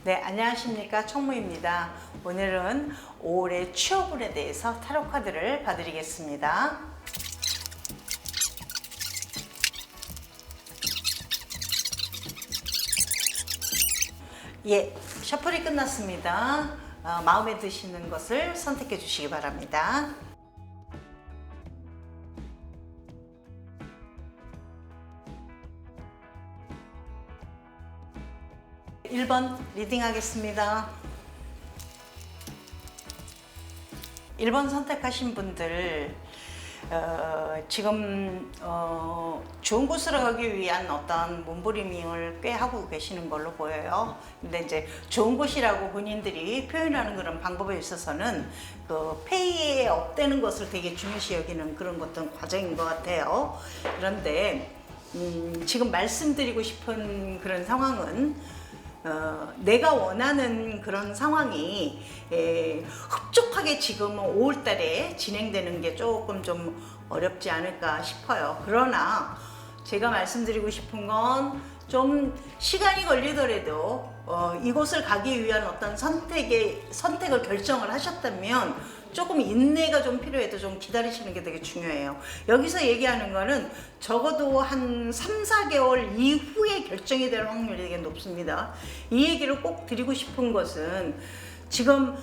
네, 안녕하십니까. 청무입니다. 오늘은 5월의 취업운에 대해서 타로 카드를 봐드리겠습니다. 예, 셔플이 끝났습니다. 마음에 드시는 것을 선택해 주시기 바랍니다. 1번 리딩 하겠습니다. 1번 선택하신 분들 지금 좋은 곳으로 가기 위한 어떤 몸부림을 꽤 하고 계시는 걸로 보여요. 근데 이제 좋은 곳이라고 본인들이 표현하는 그런 방법에 있어서는 그 페이에 업되는 것을 되게 중요시 여기는 그런 어떤 과정인 것 같아요. 그런데 지금 말씀드리고 싶은 그런 상황은 내가 원하는 그런 상황이 흡족하게 지금 5월 달에 진행되는 게 조금 좀 어렵지 않을까 싶어요. 그러나 제가 말씀드리고 싶은 건 좀 시간이 걸리더라도 이곳을 가기 위한 어떤 선택을 결정을 하셨다면 조금 인내가 좀 필요해도 좀 기다리시는 게 되게 중요해요. 여기서 얘기하는 거는 적어도 한 3, 4개월 이후에 결정이 될 확률이 되게 높습니다. 이 얘기를 꼭 드리고 싶은 것은 지금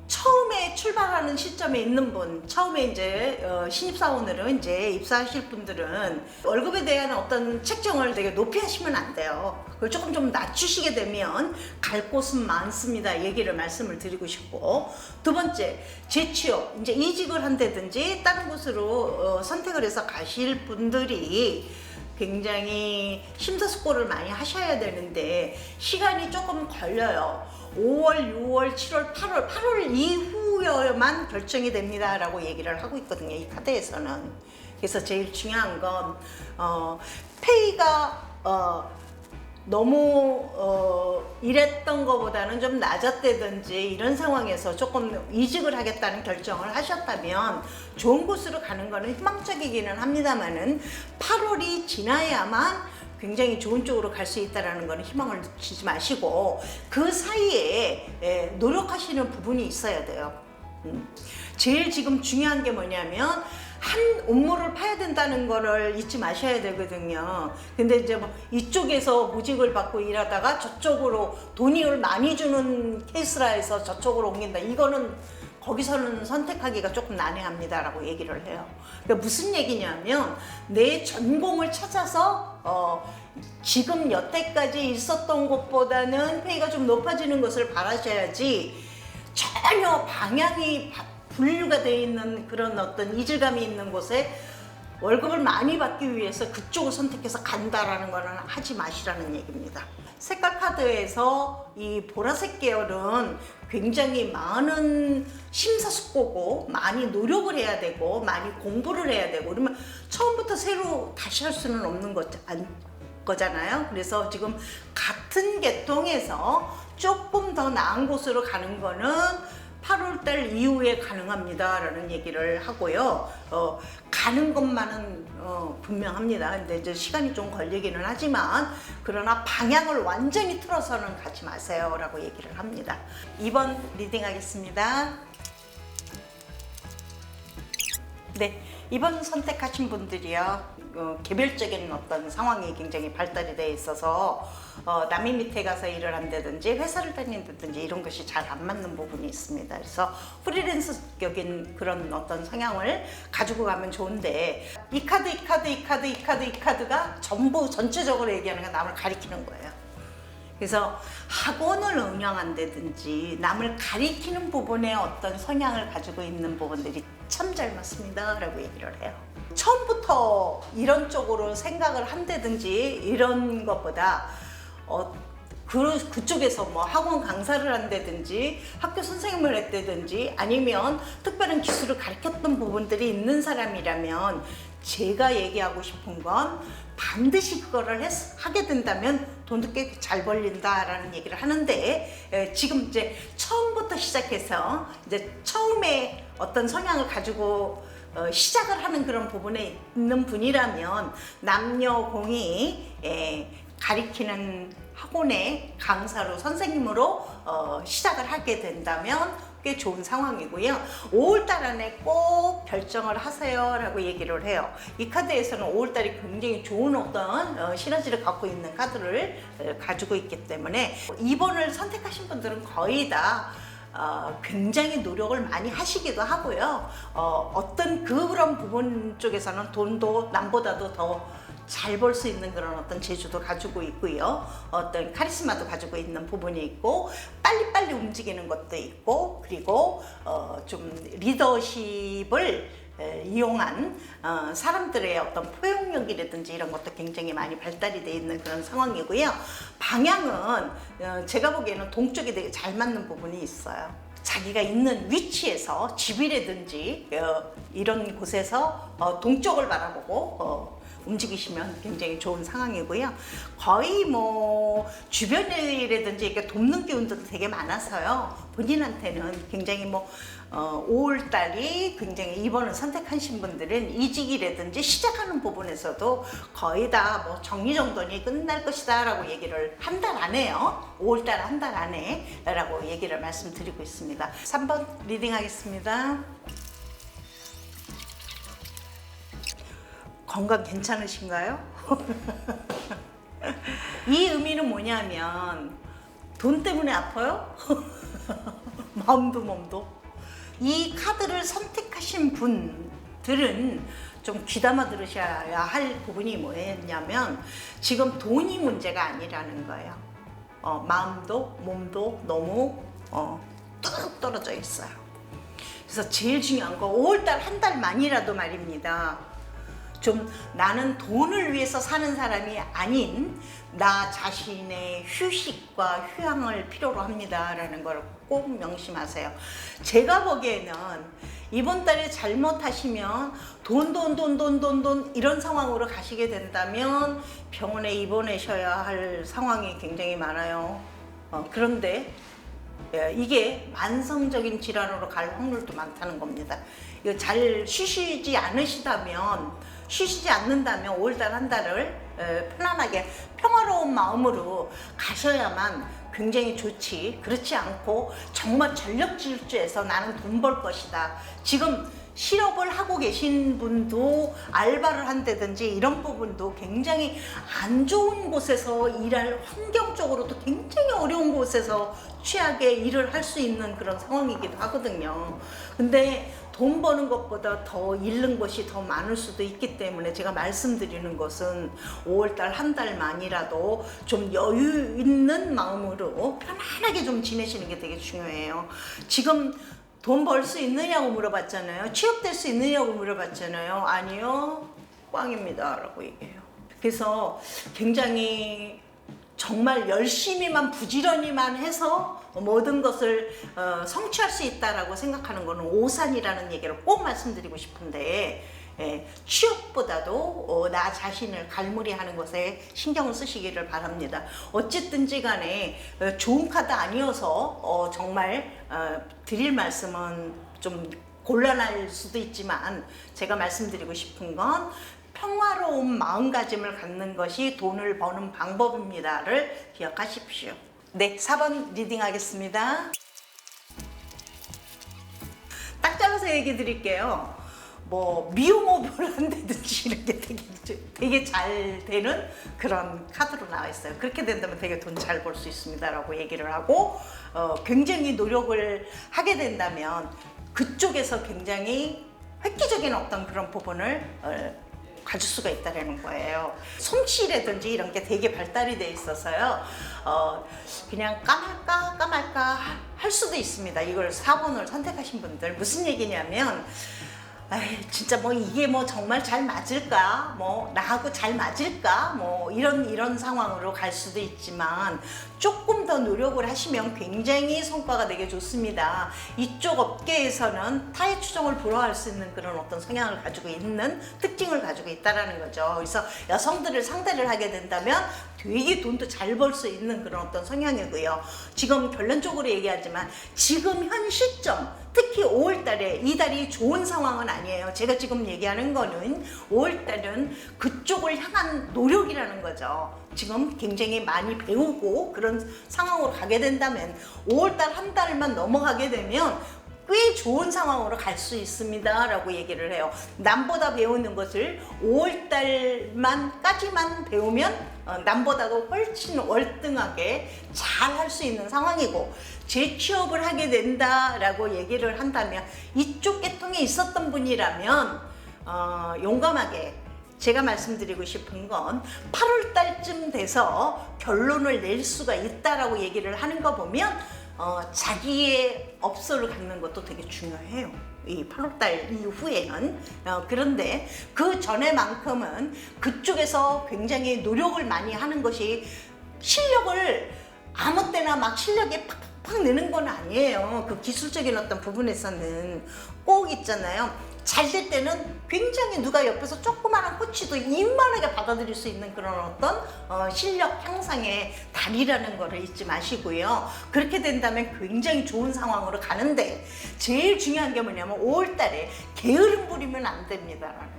처음에 출발하는 시점에 있는 분, 처음에 이제 신입사원으로 이제 입사하실 분들은 월급에 대한 어떤 책정을 되게 높이 하시면 안 돼요. 그걸 조금 좀 낮추시게 되면 갈 곳은 많습니다. 얘기를 말씀을 드리고 싶고, 두 번째, 재취업, 이제 이직을 한다든지 다른 곳으로 선택을 해서 가실 분들이 굉장히 심사숙고를 많이 하셔야 되는데 시간이 조금 걸려요. 5월, 6월, 7월, 8월 이후여만 결정이 됩니다 라고 얘기를 하고 있거든요, 이 카드에서는. 그래서 제일 중요한 건 페이가 너무 이랬던 것보다는 좀 낮았다든지 이런 상황에서 조금 이직을 하겠다는 결정을 하셨다면 좋은 곳으로 가는 거는 희망적이기는 합니다만은 8월이 지나야만 굉장히 좋은 쪽으로 갈 수 있다는 거는 희망을 주지 마시고 그 사이에 노력하시는 부분이 있어야 돼요. 제일 지금 중요한 게 뭐냐면 한 업무를 파야 된다는 거를 잊지 마셔야 되거든요. 근데 이제 뭐 이쪽에서 모직을 받고 일하다가 저쪽으로 돈을 많이 주는 케이스라 해서 저쪽으로 옮긴다. 이거는 거기서는 선택하기가 조금 난해합니다라고 얘기를 해요. 그러니까 무슨 얘기냐면 내 전공을 찾아서 지금 여태까지 있었던 것보다는 페이가 좀 높아지는 것을 바라셔야지 전혀 방향이 분류가 되어 있는 그런 어떤 이질감이 있는 곳에 월급을 많이 받기 위해서 그쪽을 선택해서 간다라는 거는 하지 마시라는 얘기입니다. 색깔 카드에서 이 보라색 계열은 굉장히 많은 심사숙고고 많이 노력을 해야 되고 많이 공부를 해야 되고 그러면 처음부터 새로 다시 할 수는 없는 거잖아요. 그래서 지금 같은 계통에서 조금 더 나은 곳으로 가는 거는 8월달 이후에 가능합니다 라는 얘기를 하고요. 가는 것만은 분명합니다. 근데 이제 시간이 좀 걸리기는 하지만 그러나 방향을 완전히 틀어서는 가지 마세요 라고 얘기를 합니다. 2번 리딩 하겠습니다. 네, 2번 선택하신 분들이요. 개별적인 어떤 상황이 굉장히 발달이 되어 있어서 남의 밑에 가서 일을 한다든지 회사를 다닌다든지 이런 것이 잘 안 맞는 부분이 있습니다. 그래서 프리랜서격인 그런 어떤 성향을 가지고 가면 좋은데 이 카드가 전부 전체적으로 얘기하는 건 남을 가리키는 거예요. 그래서 학원을 운영한다든지 남을 가리키는 부분에 어떤 성향을 가지고 있는 부분들이 참 잘 맞습니다 라고 얘기를 해요. 처음부터 이런 쪽으로 생각을 한다든지 이런 것보다 그쪽에서 뭐 학원 강사를 한다든지 학교 선생님을 했다든지 아니면 특별한 기술을 가르쳤던 부분들이 있는 사람이라면 제가 얘기하고 싶은 건 반드시 그거를 하게 된다면 돈도 꽤 잘 벌린다라는 얘기를 하는데 지금 이제 처음부터 시작해서 이제 처음에 어떤 성향을 가지고 시작을 하는 그런 부분에 있는 분이라면 남녀 공이 가리키는 학원의 강사로 선생님으로 시작을 하게 된다면 꽤 좋은 상황이고요. 5월달 안에 꼭 결정을 하세요 라고 얘기를 해요. 이 카드에서는 5월달이 굉장히 좋은 어떤 시너지를 갖고 있는 카드를 가지고 있기 때문에 2번을 선택하신 분들은 거의 다 굉장히 노력을 많이 하시기도 하고요. 어떤 그런 부분 쪽에서는 돈도 남보다도 더 잘 벌 수 있는 그런 어떤 재주도 가지고 있고요. 어떤 카리스마도 가지고 있는 부분이 있고, 빨리빨리 움직이는 것도 있고, 그리고 좀 리더십을 이용한 사람들의 어떤 포용력이라든지 이런 것도 굉장히 많이 발달이 되어 있는 그런 상황이고요. 방향은 제가 보기에는 동쪽이 되게 잘 맞는 부분이 있어요. 자기가 있는 위치에서 집이라든지 이런 곳에서 동쪽을 바라보고 움직이시면 굉장히 좋은 상황이고요. 거의 뭐 주변이라든지 이렇게 돕는 기운도 되게 많아서요. 본인한테는 굉장히 뭐 5월달이 굉장히 2번을 선택하신 분들은 이직이라든지 시작하는 부분에서도 거의 다 뭐 정리정돈이 끝날 것이다 라고 얘기를 한 달 안에요. 5월달 한 달 안에 라고 얘기를 말씀드리고 있습니다. 3번 리딩 하겠습니다. 건강 괜찮으신가요? 이 의미는 뭐냐면 돈 때문에 아파요? 마음도 몸도. 이 카드를 선택하신 분들은 좀 귀담아 들으셔야 할 부분이 뭐였냐면 지금 돈이 문제가 아니라는 거예요. 마음도 몸도 너무 뚝 떨어져 있어요. 그래서 제일 중요한 거 5월달 한 달만이라도 말입니다. 좀 나는 돈을 위해서 사는 사람이 아닌 나 자신의 휴식과 휴양을 필요로 합니다 라는 걸 꼭 명심하세요. 제가 보기에는 이번 달에 잘못하시면 돈 이런 상황으로 가시게 된다면 병원에 입원하셔야 할 상황이 굉장히 많아요. 그런데 이게 만성적인 질환으로 갈 확률도 많다는 겁니다. 이거 잘 쉬시지 않는다면 5월달 한 달을 편안하게 평화로운 마음으로 가셔야만 굉장히 좋지. 그렇지 않고 정말 전력 질주해서 나는 돈 벌 것이다. 지금 실업을 하고 계신 분도 알바를 한다든지 이런 부분도 굉장히 안 좋은 곳에서 일할 환경적으로도 굉장히 어려운 곳에서 취약에 일을 할 수 있는 그런 상황이기도 하거든요. 근데 돈 버는 것보다 더 잃는 것이 더 많을 수도 있기 때문에 제가 말씀드리는 것은 5월달 한 달만이라도 좀 여유 있는 마음으로 편안하게 좀 지내시는 게 되게 중요해요. 지금 돈 벌 수 있느냐고 물어봤잖아요. 취업될 수 있느냐고 물어봤잖아요. 아니요, 꽝입니다 라고 얘기해요. 그래서 굉장히 정말 열심히만 부지런히만 해서 모든 것을 성취할 수 있다라고 생각하는 것은 오산이라는 얘기를 꼭 말씀드리고 싶은데, 취업보다도 나 자신을 갈무리하는 것에 신경을 쓰시기를 바랍니다. 어쨌든지 간에 좋은 카드 아니어서 정말 드릴 말씀은 좀 곤란할 수도 있지만 제가 말씀드리고 싶은 건 평화로운 마음가짐을 갖는 것이 돈을 버는 방법입니다를 기억하십시오. 네, 4번 리딩 하겠습니다. 딱 잘라서 얘기 드릴게요. 뭐 미용업을 한다든지 이런 게 되게 잘 되는 그런 카드로 나와 있어요. 그렇게 된다면 되게 돈 잘 벌 수 있습니다 라고 얘기를 하고, 굉장히 노력을 하게 된다면 그쪽에서 굉장히 획기적인 어떤 그런 부분을 가질 수가 있다는 거예요. 솜씨라든지 이런 게 되게 발달이 돼 있어서요. 그냥 까말까 할 수도 있습니다. 이걸 4번을 선택하신 분들. 무슨 얘기냐면 진짜 뭐 이게 뭐 정말 잘 맞을까? 뭐 나하고 잘 맞을까? 뭐 이런 상황으로 갈 수도 있지만 조금 더 노력을 하시면 굉장히 성과가 되게 좋습니다. 이쪽 업계에서는 타의 추종을 불허할 수 있는 그런 어떤 성향을 가지고 있는 특징을 가지고 있다라는 거죠. 그래서 여성들을 상대를 하게 된다면 되게 돈도 잘 벌 수 있는 그런 어떤 성향이고요. 지금 결론적으로 얘기하지만 지금 현 시점, 특히 5월달에 이 달이 좋은 상황은 아니에요. 제가 지금 얘기하는 거는 5월달은 그쪽을 향한 노력이라는 거죠. 지금 굉장히 많이 배우고 그런 상황으로 가게 된다면 5월달 한 달만 넘어가게 되면 꽤 좋은 상황으로 갈 수 있습니다 라고 얘기를 해요. 남보다 배우는 것을 5월달까지만 배우면 남보다도 훨씬 월등하게 잘 할 수 있는 상황이고, 재취업을 하게 된다라고 얘기를 한다면 이쪽 계통에 있었던 분이라면 용감하게 제가 말씀드리고 싶은 건 8월 달쯤 돼서 결론을 낼 수가 있다라고 얘기를 하는 거 보면 자기의 업소를 갖는 것도 되게 중요해요. 이 8월달 이후에는. 그런데 그 전에만큼은 그쪽에서 굉장히 노력을 많이 하는 것이, 실력을 아무 때나 막 실력이 팍팍 느는 건 아니에요. 그 기술적인 어떤 부분에서는 꼭 있잖아요. 잘 될 때는 굉장히 누가 옆에서 조그마한 코치도 이만하게 받아들일 수 있는 그런 어떤 실력 향상의 달이라는 거를 잊지 마시고요. 그렇게 된다면 굉장히 좋은 상황으로 가는데, 제일 중요한 게 뭐냐면 5월 달에 게으름 부리면 안 됩니다라는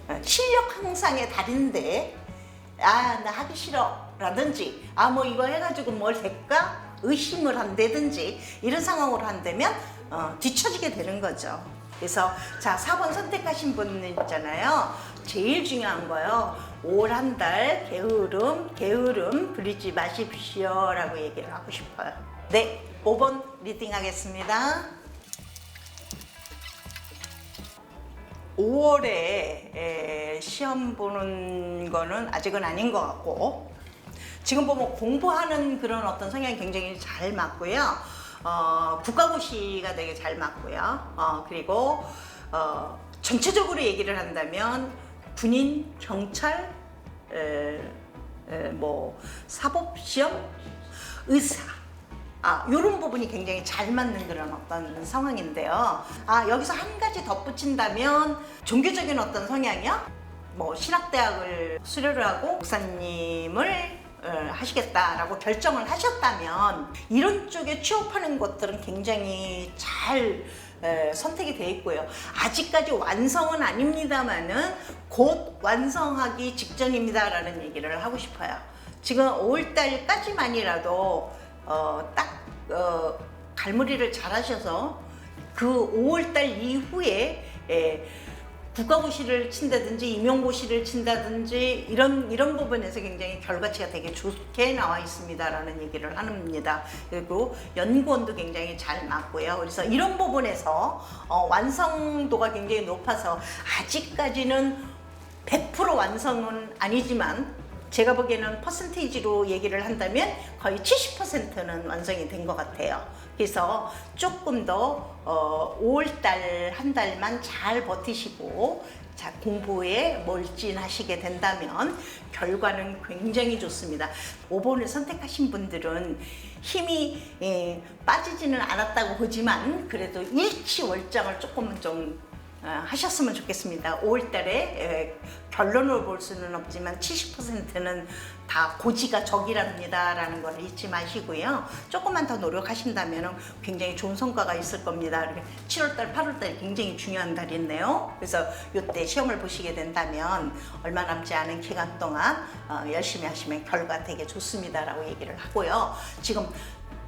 얘기예요. 실력 향상의 달인데 나 하기 싫어 라든지 뭐 이거 해가지고 뭘 될까 의심을 한다든지 이런 상황으로 한다면 뒤처지게 되는 거죠. 그래서 자, 4번 선택하신 분 있잖아요. 제일 중요한 거요. 5월 한 달 게으름 부리지 마십시오 라고 얘기를 하고 싶어요. 네, 5번 리딩 하겠습니다. 5월에 시험 보는 거는 아직은 아닌 것 같고, 지금 보면 공부하는 그런 어떤 성향이 굉장히 잘 맞고요. 국가고시가 되게 잘 맞고요. 그리고 전체적으로 얘기를 한다면 군인, 경찰, 뭐 사법시험, 의사, 이런 부분이 굉장히 잘 맞는 그런 어떤 상황인데요. 여기서 한 가지 덧붙인다면 종교적인 어떤 성향이요. 뭐 신학대학을 수료를 하고 목사님을 하시겠다라고 결정을 하셨다면 이런 쪽에 취업하는 것들은 굉장히 잘 선택이 돼 있고요. 아직까지 완성은 아닙니다만은 곧 완성하기 직전입니다라는 얘기를 하고 싶어요. 지금 5월달까지만이라도 딱 갈무리를 잘 하셔서 그 5월달 이후에 국가고시를 친다든지 임용고시를 친다든지 이런 부분에서 굉장히 결과치가 되게 좋게 나와 있습니다라는 얘기를 합니다. 그리고 연구원도 굉장히 잘 맞고요. 그래서 이런 부분에서 완성도가 굉장히 높아서 아직까지는 100% 완성은 아니지만 제가 보기에는 퍼센테이지로 얘기를 한다면 거의 70%는 완성이 된 것 같아요. 그래서 조금 더 5월달 한 달만 잘 버티시고 자, 공부에 몰진하시게 된다면 결과는 굉장히 좋습니다. 5번을 선택하신 분들은 힘이 빠지지는 않았다고 보지만 그래도 일치월장을 조금은 좀 하셨으면 좋겠습니다. 5월달에 결론을 볼 수는 없지만 70%는 다 고지가 적이랍니다 라는 걸 잊지 마시고요. 조금만 더 노력하신다면 굉장히 좋은 성과가 있을 겁니다. 7월달, 8월달이 굉장히 중요한 달이네요. 그래서 이때 시험을 보시게 된다면 얼마 남지 않은 기간 동안 열심히 하시면 결과 되게 좋습니다 라고 얘기를 하고요. 지금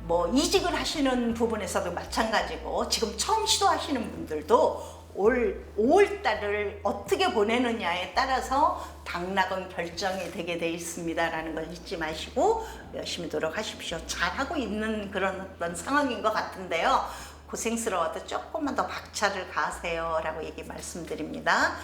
뭐 이직을 하시는 부분에서도 마찬가지고 지금 처음 시도하시는 분들도 올 5월달을 어떻게 보내느냐에 따라서 당락은 결정이 되게 돼 있습니다라는 걸 잊지 마시고 열심히 노력하십시오. 잘하고 있는 그런 어떤 상황인 것 같은데요. 고생스러워도 조금만 더 박차를 가세요 라고 얘기 말씀드립니다.